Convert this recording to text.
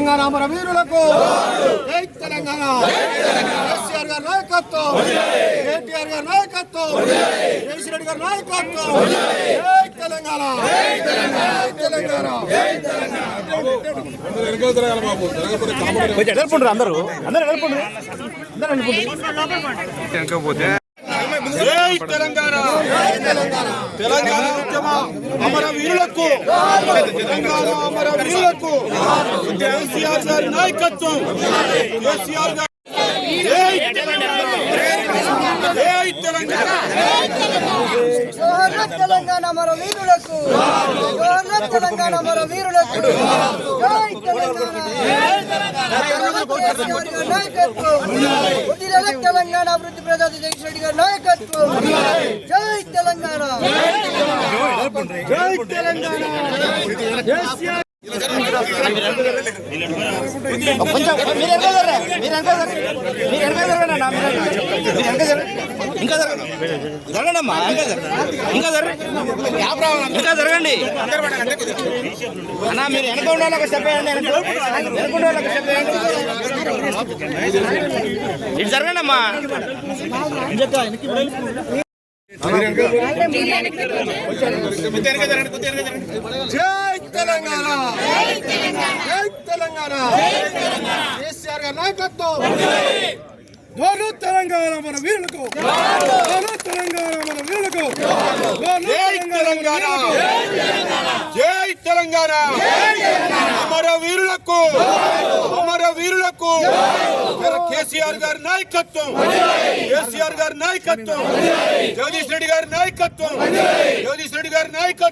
తెలంగాణ అమర వీరులకు జై తెలంగాణ. కేసీఆర్ గారి నాయకత్వం, కేటీఆర్ గారి నాయకత్వం, కేసీఆర్ గారి నాయకత్వం. జై తెలంగాణ, జై తెలంగాణ. అందరూ జై తెలంగాణ. తెలంగాణ ఉద్యమ అమర వీరులకు, తెలంగాణ అమర వీరులకు కేసీఆర్ గారి నాయకత్వం, కేసీఆర్ గారి జై తెలంగాణ, జై తెలంగాణ. తెలంగాణ అమర వీరులకు, తెలంగాణ అమర వీరులకు జై తెలంగాణ. తెలంగాణ అభివృద్ధి ప్రదాత జగదీష్ రెడ్డి గారి నాయకత్వం. జై తెలంగాణ, జై తెలంగాణ. ఇంకా జరగండమ్మా, ఇంకా జరగండి అన్నా. మీరు వెనక ఉండాలి, ఒక స్టెప్ వేయండి. వెనక ఉండాలి, ఒక స్టెప్ వేయండి. ఇటు జరగండి అమ్మా. జై తెలంగాణ, జై తెలంగాణ. కేసీఆర్ గారి నాయకత్వం. తెలంగాణ మన వీరులకు, తెలంగాణ మన వీరులకు. జై తెలంగాణ, జై తెలంగాణ. అమర వీరులకు, అమర వీరులకు కేసీఆర్ గారి నాయకత్వం, కేసీఆర్ గారి నాయకత్వం, జగదీష్ రెడ్డి గారి నాయకత్వం, జగదీష్ రెడ్డి గారి నాయకత్వం.